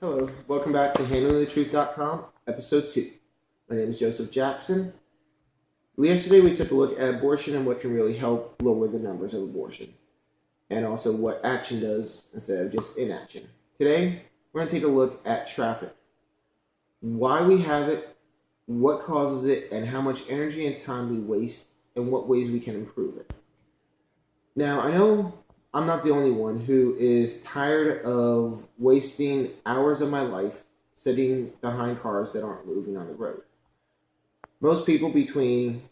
Hello, welcome back to HandlingDaTruth0002Final Episode 2. My name is Joseph Jackson. Yesterday we took a look at abortion and what can really help lower the numbers of abortion, and also what action does instead of just inaction. Today, we're going to take a look at traffic. Why we have it, what causes it, and how much energy and time we waste, and what ways we can improve it. Now, I know I'm not the only one who is tired of wasting hours of my life sitting behind cars that aren't moving on the road. Most people between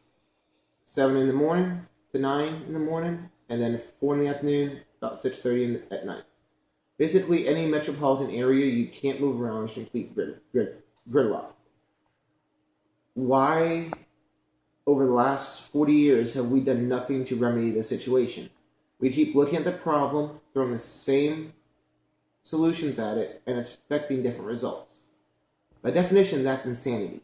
7 in the morning to 9 in the morning, and then 4 in the afternoon, about 6:30 at night. Basically, any metropolitan area, you can't move around, it's complete gridlock. Why, over the last 40 years, have we done nothing to remedy the situation? We keep looking at the problem, throwing the same solutions at it, and expecting different results. By definition, that's insanity.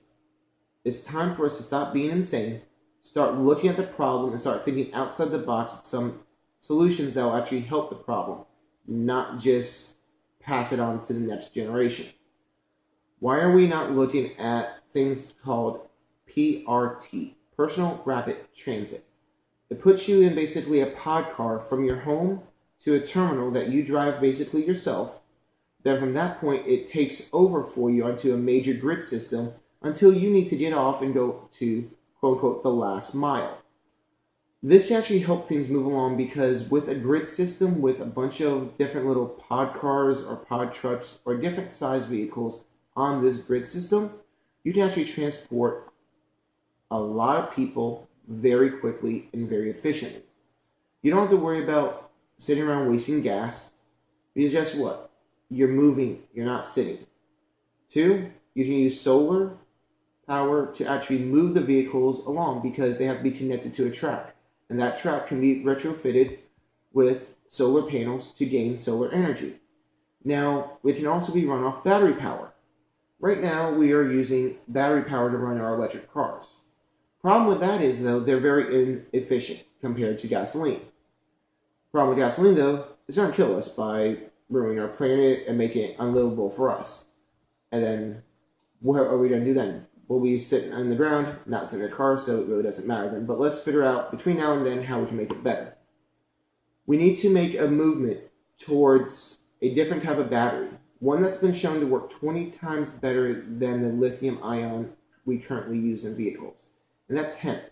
It's time for us to stop being insane, start looking at the problem, and start thinking outside the box at some solutions that will actually help the problem, not just pass it on to the next generation. Why are we not looking at things called PRT, Personal Rapid Transit? It puts you in basically a pod car from your home to a terminal that you drive basically yourself. Then from that point, it takes over for you onto a major grid system until you need to get off and go to, quote unquote, the last mile. This actually helps things move along because with a grid system with a bunch of different little pod cars or pod trucks or different size vehicles on this grid system, you can actually transport a lot of people very quickly and very efficiently. You don't have to worry about sitting around wasting gas, because guess what? You're moving, you're not sitting. 2, you can use solar power to actually move the vehicles along because they have to be connected to a track, and that track can be retrofitted with solar panels to gain solar energy. Now, it can also be run off battery power. Right now, we are using battery power to run our electric cars. Problem with that is, though, they're very inefficient compared to gasoline. Problem with gasoline, though, is they're going to kill us by ruining our planet and making it unlivable for us. And then, what are we going to do then? We'll be sitting on the ground, not sitting in the car, so it really doesn't matter then. But let's figure out, between now and then, how we can make it better. We need to make a movement towards a different type of battery. One that's been shown to work 20 times better than the lithium-ion we currently use in vehicles. And that's hemp.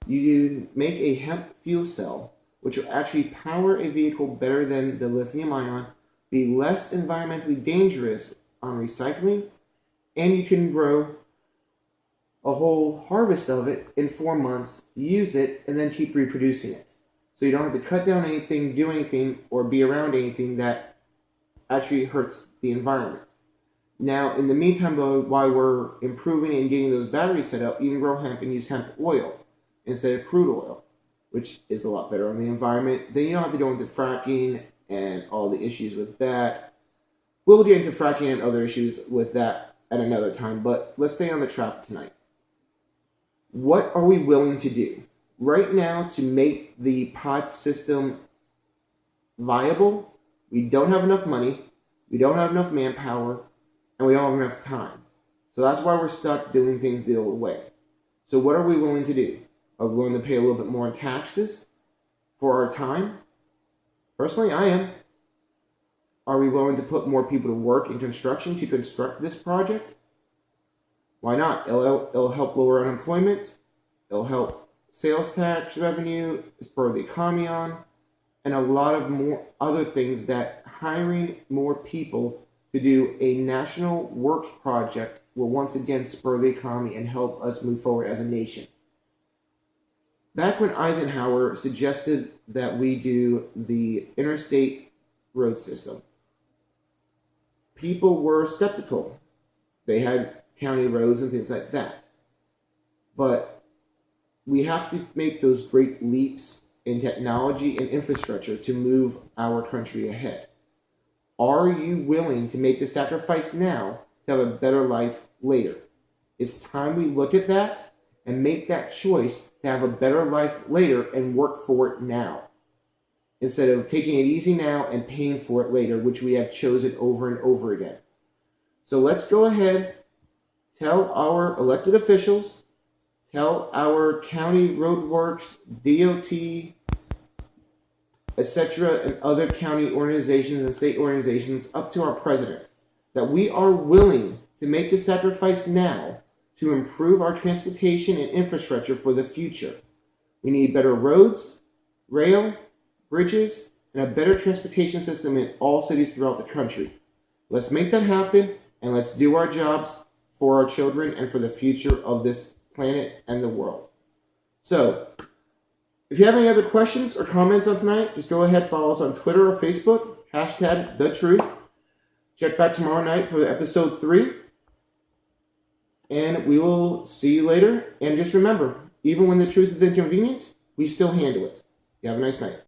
You make a hemp fuel cell, which will actually power a vehicle better than the lithium-ion, be less environmentally dangerous on recycling, and you can grow a whole harvest of it in 4 months, use it, and then keep reproducing it. So you don't have to cut down anything, do anything, or be around anything that actually hurts the environment. Now, in the meantime, though, while we're improving and getting those batteries set up, you can grow hemp and use hemp oil instead of crude oil, which is a lot better on the environment. Then you don't have to go into fracking and all the issues with that. We'll get into fracking and other issues with that at another time, but let's stay on the traffic tonight. What are we willing to do right now to make the pod system viable? We don't have enough money, we don't have enough manpower, and we don't have enough time. So that's why we're stuck doing things the old way. So what are we willing to do? Are we willing to pay a little bit more in taxes for our time? Personally, I am. Are we willing to put more people to work in construction to construct this project? Why not? It'll help lower unemployment. It'll help sales tax revenue, spur the economy on, and a lot of more other things that hiring more people to do a national works project will once again spur the economy and help us move forward as a nation. Back when Eisenhower suggested that we do the interstate road system, people were skeptical. They had county roads and things like that. But we have to make those great leaps in technology and infrastructure to move our country ahead. Are you willing to make the sacrifice now to have a better life later? It's time we look at that and make that choice to have a better life later and work for it now. instead of taking it easy now and paying for it later, which we have chosen over and over again. So let's go ahead, tell our elected officials, tell our county roadworks, DOT, etc., and other county organizations and state organizations up to our president that we are willing to make the sacrifice now to improve our transportation and infrastructure for the future. We need better roads, rail, bridges, and a better transportation system in all cities throughout the country. Let's make that happen, and let's do our jobs for our children and for the future of this planet and the world. So, if you have any other questions or comments on tonight, just go ahead, follow us on Twitter or Facebook, #TheTruth. Check back tomorrow night for episode 3. And we will see you later. And just remember, even when the truth is inconvenient, we still handle it. You have a nice night.